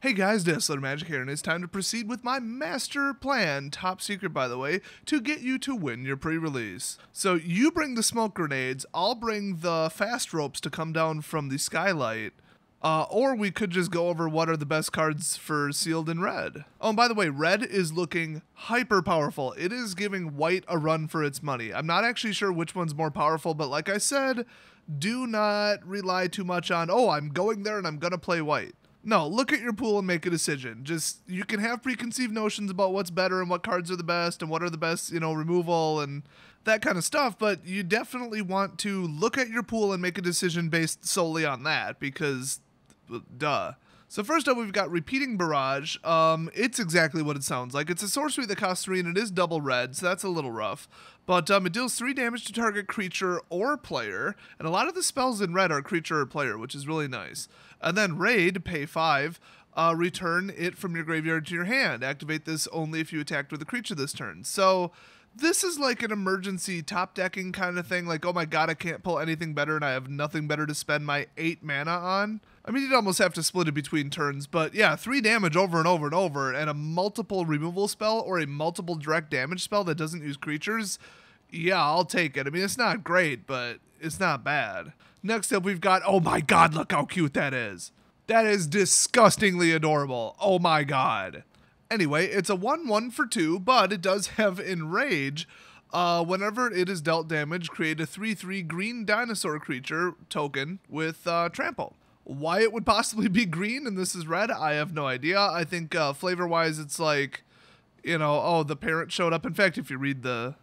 Hey guys, Ixalan Magic here, and it's time to proceed with my master plan, top secret by the way, to get you to win your pre-release. So you bring the smoke grenades, I'll bring the fast ropes to come down from the skylight, or we could just go over what are the best cards for sealed in red. Oh, and by the way, red is looking hyper powerful. It is giving white a run for its money. I'm not actually sure which one's more powerful, but like I said, do not rely too much on, oh, I'm going there and I'm gonna play white. No, look at your pool and make a decision. You can have preconceived notions about what's better and what cards are the best and what are the best, removal and that kind of stuff, but you definitely want to look at your pool and make a decision based solely on that because, duh. So first up, we've got Repeating Barrage. It's exactly what it sounds like. It's a sorcery that costs 3 and it is double red, so that's a little rough. But it deals 3 damage to target creature or player, and a lot of the spells in red are creature or player, which is really nice. And then Raid, pay 5, return it from your graveyard to your hand. Activate this only if you attacked with a creature this turn. So this is like an emergency top decking kind of thing, like, oh my god, I can't pull anything better and I have nothing better to spend my 8 mana on. I mean, you'd almost have to split it between turns, but yeah, 3 damage over and over and over, and a multiple removal spell or a multiple direct damage spell that doesn't use creatures, yeah, I'll take it. I mean, it's not great, but it's not bad. Next up, we've got, oh my god, look how cute that is. That is disgustingly adorable. Oh my god. Anyway, it's a 1/1 for 2, but it does have Enrage. Whenever it is dealt damage, create a 3/3 green dinosaur creature token with Trample. Why it would possibly be green and this is red, I have no idea. I think flavor-wise, it's like, oh, the parent showed up. In fact, if you read the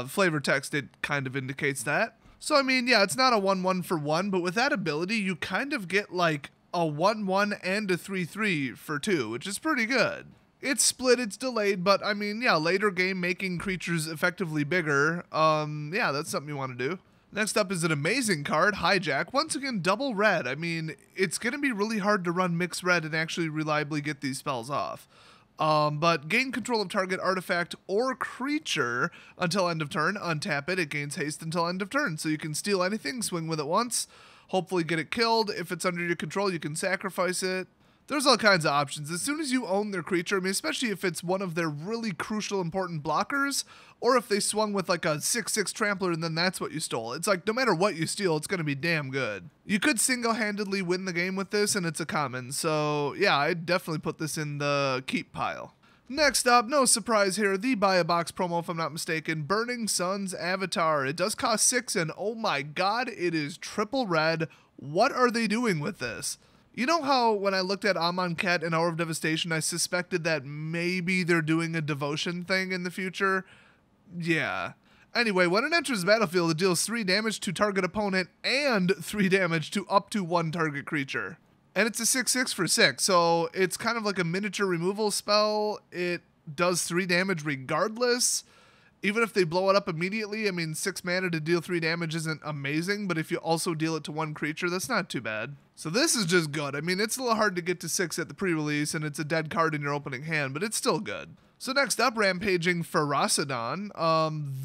flavor text, it kind of indicates that. So, I mean, yeah, it's not a 1/1 for 1, but with that ability, you kind of get like a 1/1 and a 3/3 for 2, which is pretty good. It's split, it's delayed, but I mean, yeah, later game making creatures effectively bigger, yeah, that's something you want to do. Next up is an amazing card, Hijack. Once again, double red. I mean, it's going to be really hard to run mixed red and actually reliably get these spells off. But gain control of target artifact or creature until end of turn. Untap it. It gains haste until end of turn. So you can steal anything, swing with it once, hopefully get it killed. If it's under your control, you can sacrifice it. There's all kinds of options. As soon as you own their creature, I mean, especially if it's one of their really crucial, important blockers, or if they swung with like a 6/6 trampler and then that's what you stole. It's like, no matter what you steal, it's going to be damn good. You could single-handedly win the game with this, and it's a common. So, yeah, I'd definitely put this in the keep pile. Next up, no surprise here, the buy a box promo, if I'm not mistaken, Burning Sun's Avatar. It does cost 6, and oh my god, it is triple red. What are they doing with this? You know how when I looked at Amonkhet and Hour of Devastation, I suspected that maybe they're doing a devotion thing in the future? Yeah. Anyway, when it enters the battlefield, it deals 3 damage to target opponent and 3 damage to up to 1 target creature. And it's a 6/6 for 6, so it's kind of like a miniature removal spell. It does 3 damage regardless. Even if they blow it up immediately, I mean, 6 mana to deal 3 damage isn't amazing, but if you also deal it to 1 creature, that's not too bad. So this is just good. I mean, it's a little hard to get to 6 at the pre-release, and it's a dead card in your opening hand, but it's still good. So next up, Rampaging Ferocidon.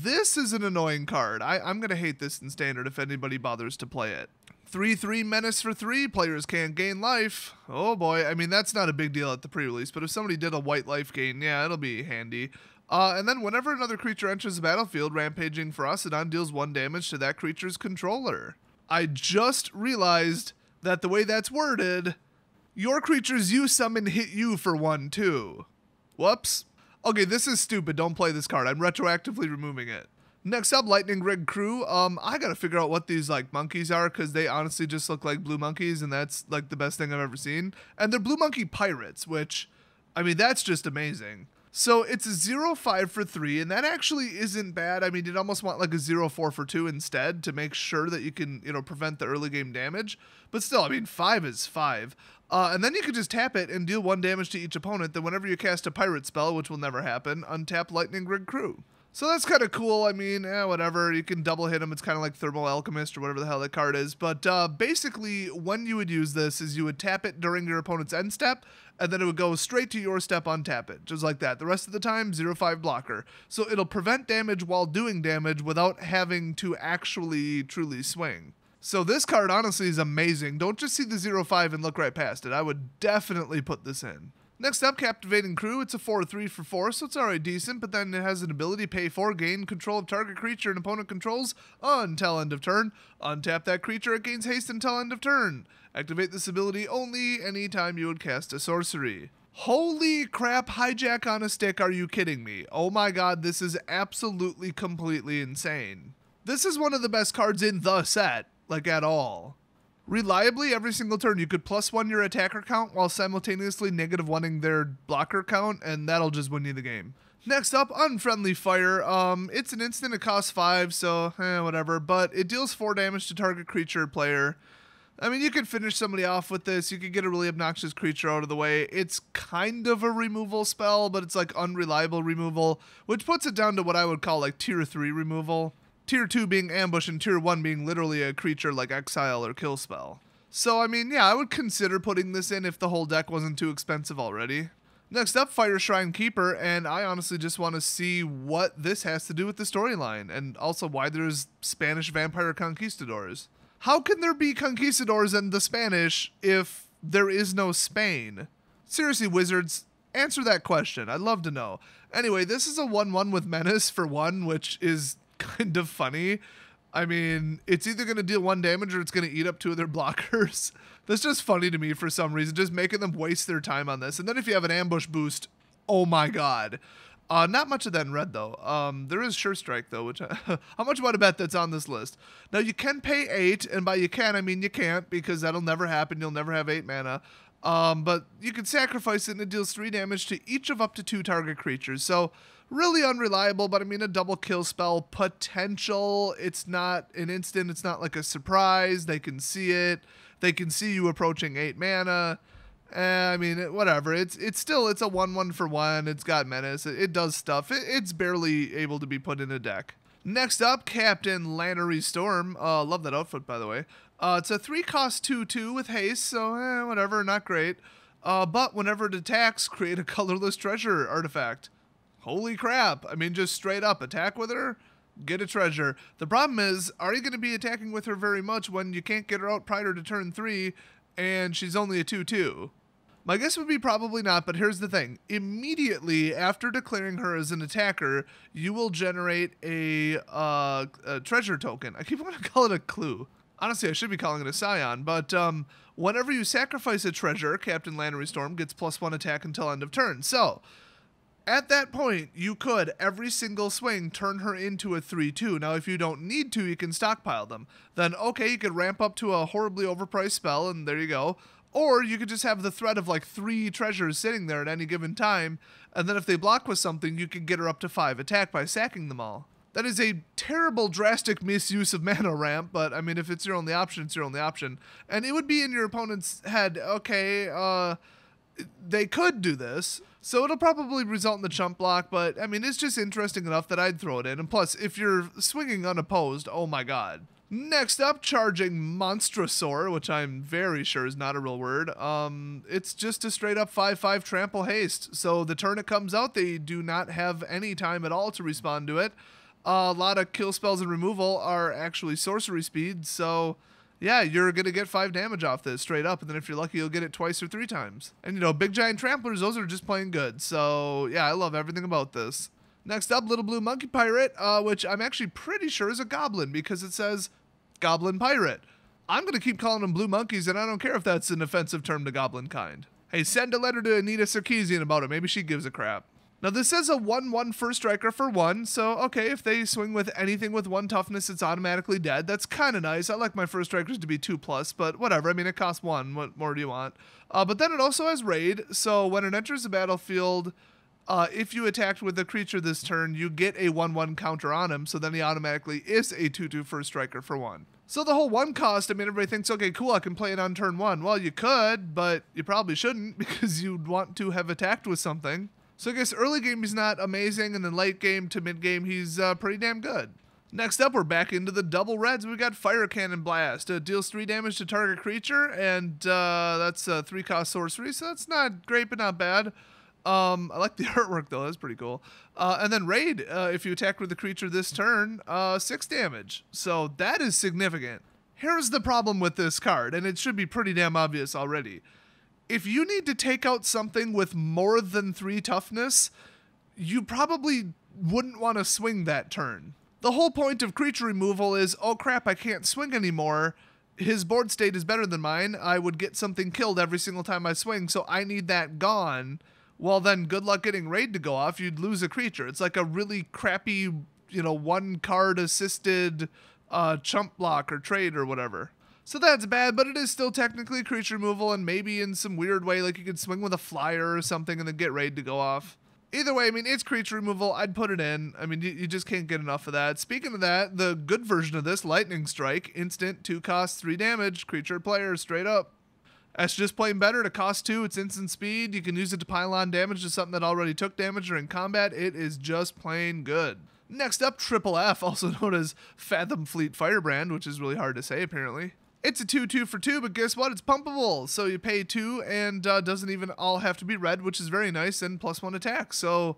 This is an annoying card. I'm going to hate this in Standard if anybody bothers to play it. 3/3 menace for 3, players can't gain life. Oh boy, I mean, that's not a big deal at the pre-release, but if somebody did a white life gain, yeah, it'll be handy. And then whenever another creature enters the battlefield, Rampaging Ferocidon deals 1 damage to that creature's controller. I just realized that the way that's worded, your creatures you summon hit you for 1 too. Whoops. Okay, this is stupid. Don't play this card. I'm retroactively removing it. Next up, Lightning Rig Crew. I gotta figure out what these like monkeys are because they honestly just look like blue monkeys, and that's like the best thing I've ever seen. And they're blue monkey pirates, which, I mean, that's just amazing. So it's a 0/5 for 3, and that actually isn't bad. I mean, you'd almost want like a 0/4 for 2 instead to make sure that you can, prevent the early game damage. But still, I mean, 5 is 5. And then you could just tap it and deal 1 damage to each opponent. Then whenever you cast a pirate spell, which will never happen, untap Lightning Rig Crew. So that's kind of cool. I mean, whatever. You can double hit him. It's kind of like Thermal Alchemist or whatever the hell that card is. But basically, when you would use this is you would tap it during your opponent's end step, and then it would go straight to your step, untap it. Just like that. The rest of the time, 0/5 blocker. So it'll prevent damage while doing damage without having to actually truly swing. So this card honestly is amazing. Don't just see the 0/5 and look right past it. I would definitely put this in. Next up, Captivating Crew. It's a 4/3 for 4, so it's alright decent, but then it has an ability, pay 4, gain control of target creature an opponent controls until end of turn. Untap that creature, it gains haste until end of turn. Activate this ability only anytime you would cast a sorcery. Holy crap, Hijack on a stick, are you kidding me? Oh my god, this is absolutely completely insane. This is one of the best cards in the set. Like, at all. Reliably, every single turn, you could +1 your attacker count while simultaneously -1ing their blocker count, and that'll just win you the game. Next up, Unfriendly Fire. It's an instant, it costs 5, so, whatever, but it deals 4 damage to target creature or player. I mean, you could finish somebody off with this, you could get a really obnoxious creature out of the way. It's kind of a removal spell, but it's like unreliable removal, which puts it down to what I would call like tier 3 removal. Tier 2 being ambush and tier 1 being literally a creature like exile or kill spell. So, I mean, yeah, I would consider putting this in if the whole deck wasn't too expensive already. Next up, Fire Shrine Keeper, and I honestly just want to see what this has to do with the storyline, and also why there's Spanish vampire conquistadors. How can there be conquistadors in the Spanish if there is no Spain? Seriously, Wizards, answer that question. I'd love to know. Anyway, this is a 1/1 with Menace for 1, which is kind of funny. I mean, it's either going to deal 1 damage or it's going to eat up 2 of their blockers. That's just funny to me for some reason, just making them waste their time on this. And then if you have an ambush boost, oh my god. Not much of that in red, though. There is Sure Strike, though, which how much would I bet that's on this list? Now, you can pay 8, and by you can, I mean you can't, because that'll never happen. You'll never have 8 mana. But you can sacrifice it, and it deals 3 damage to each of up to 2 target creatures. So, really unreliable, but I mean a double kill spell potential. It's not an instant. It's not like a surprise. They can see it. They can see you approaching 8 mana. I mean, whatever. It's still, it's a 1/1 for 1. It's got menace. It does stuff. It's barely able to be put in a deck. Next up, Captain Lannery Storm. Love that outfit, by the way. It's a 3-cost 2/2 with haste, so whatever, not great. But whenever it attacks, create a colorless treasure artifact. Holy crap. I mean, just straight up attack with her, get a treasure. The problem is, are you going to be attacking with her very much when you can't get her out prior to turn 3 and she's only a 2/2? My guess would be probably not, but here's the thing. Immediately after declaring her as an attacker, you will generate a treasure token. I keep wanting to call it a clue. Honestly, I should be calling it a scion, but whenever you sacrifice a treasure, Captain Lannery Storm gets +1 attack until end of turn. So, at that point, you could, every single swing, turn her into a 3/2. Now, if you don't need to, you can stockpile them. Then, okay, you could ramp up to a horribly overpriced spell, and there you go. Or you could just have the threat of like 3 treasures sitting there at any given time, and then if they block with something, you could get her up to 5 attack by sacking them all. That is a terrible, drastic misuse of mana ramp, but I mean, if it's your only option, it's your only option. And it would be in your opponent's head, okay, they could do this, so it'll probably result in the chump block, but I mean, it's just interesting enough that I'd throw it in. And plus, if you're swinging unopposed, oh my god. Next up, charging monstrosaur, which I'm very sure is not a real word. It's just a straight up 5/5 trample haste. So the turn it comes out, they do not have any time at all to respond to it. A lot of kill spells and removal are actually sorcery speed, so yeah, you're going to get 5 damage off this straight up, and then if you're lucky, you'll get it twice or 3 times. And you know, big giant tramplers, those are just plain good. So yeah, I love everything about this. Next up, Little Blue Monkey Pirate, which I'm actually pretty sure is a goblin because it says Goblin Pirate. I'm going to keep calling them blue monkeys, and I don't care if that's an offensive term to goblin kind. Hey, send a letter to Anita Sarkeesian about it. Maybe she gives a crap. Now, this is a 1/1 first striker for 1, so, okay, if they swing with anything with 1 toughness, it's automatically dead. That's kind of nice. I like my first strikers to be 2+, but whatever. I mean, it costs 1. What more do you want? But then it also has raid, so when it enters the battlefield, if you attacked with a creature this turn, you get a 1/1 counter on him, so then he automatically is a 2/2 first striker for 1. So the whole 1 cost, I mean, everybody thinks, okay, cool, I can play it on turn 1. Well, you could, but you probably shouldn't because you'd want to have attacked with something. So I guess early game he's not amazing, and then late game to mid game he's pretty damn good. Next up, we're back into the double reds. We got Fire Cannon Blast. It deals 3 damage to target creature, and that's a 3-cost sorcery, so that's not great, but not bad. I like the artwork, though. That's pretty cool. And then Raid, if you attack with the creature this turn, 6 damage. So that is significant. Here's the problem with this card, and it should be pretty damn obvious already. If you need to take out something with more than 3 toughness, you probably wouldn't want to swing that turn. The whole point of creature removal is, oh crap, I can't swing anymore. His board state is better than mine. I would get something killed every single time I swing, so I need that gone. Well then, good luck getting raid to go off. You'd lose a creature. It's like a really crappy, 1 card assisted chump block or trade or whatever. So that's bad, but it is still technically creature removal, and maybe in some weird way, like you could swing with a flyer or something and then get raid to go off. Either way, I mean, it's creature removal. I'd put it in. I mean, you just can't get enough of that. Speaking of that, the good version of this, Lightning Strike, instant, 2 cost, 3 damage, creature player, straight up. That's just plain better. To cost 2, it's instant speed. You can use it to pile on damage to something that already took damage during combat. It is just plain good. Next up, Triple F, also known as Fathom Fleet Firebrand, which is really hard to say, apparently. It's a 2/2 for 2, but guess what? It's pumpable. So you pay 2 and doesn't even all have to be red, which is very nice, and +1 attack. So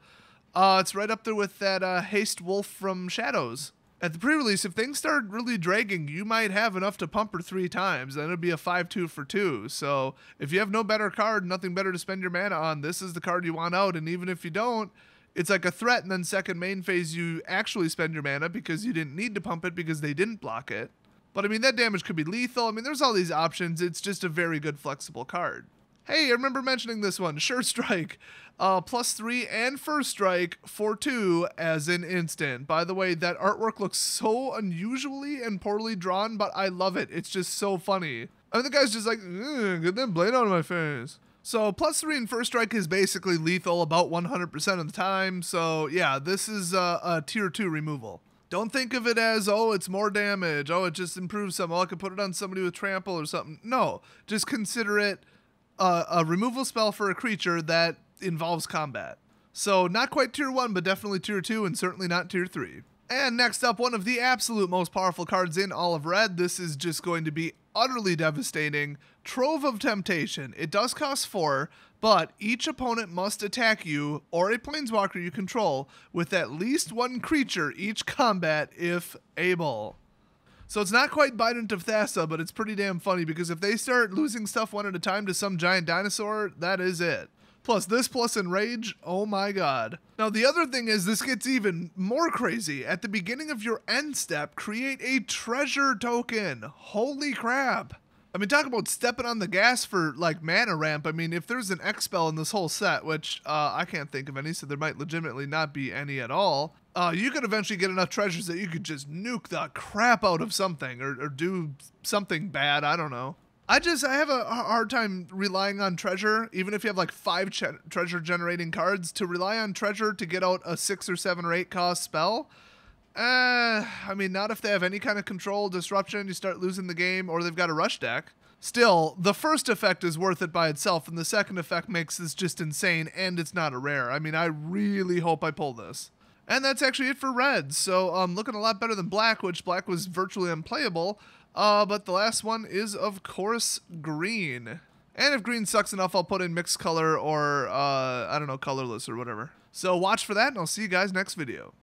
it's right up there with that Haste Wolf from Shadows. At the pre-release, if things start really dragging, you might have enough to pump her 3 times. Then it'd be a 5/2 for 2. So if you have no better card, nothing better to spend your mana on, this is the card you want out. And even if you don't, it's like a threat, and then second main phase you actually spend your mana because you didn't need to pump it because they didn't block it. But I mean, that damage could be lethal. I mean, there's all these options. It's just a very good flexible card. Hey, I remember mentioning this one. Sure Strike, +3 and First Strike for 2 as an instant. By the way, that artwork looks so unusually and poorly drawn, but I love it. It's just so funny. I mean, the guy's just like, get that blade out of my face. So +3 and First Strike is basically lethal about 100% of the time. So yeah, this is a tier 2 removal. Don't think of it as, oh, it's more damage. Oh, it just improves something. Oh, I could put it on somebody with trample or something. No, just consider it a removal spell for a creature that involves combat. So not quite tier 1, but definitely tier 2 and certainly not tier 3. And next up, one of the absolute most powerful cards in all of Red. This is just going to be utterly devastating. Trove of Temptation. It does cost 4, but each opponent must attack you or a planeswalker you control with at least 1 creature each combat if able. So it's not quite Bident of Thassa, but it's pretty damn funny because if they start losing stuff one at a time to some giant dinosaur, that is it. Plus this plus Enrage, oh my god. Now the other thing is this gets even more crazy. At the beginning of your end step, create a treasure token. Holy crap. I mean, talk about stepping on the gas for, like, mana ramp. I mean, if there's an X spell in this whole set, which I can't think of any, so there might legitimately not be any at all, you could eventually get enough treasures that you could just nuke the crap out of something or do something bad. I don't know. I have a hard time relying on treasure, even if you have like 5 treasure generating cards. To rely on treasure to get out a 6 or 7 or 8 cost spell. I mean, not if they have any kind of control, disruption, you start losing the game, or they've got a rush deck. Still, the first effect is worth it by itself, and the second effect makes this just insane, and it's not a rare. I mean, I really hope I pull this. And that's actually it for red. So, looking a lot better than black, which black was virtually unplayable. But the last one is, of course, green. And if green sucks enough, I'll put in mixed color or, I don't know, colorless or whatever. So watch for that, and I'll see you guys next video.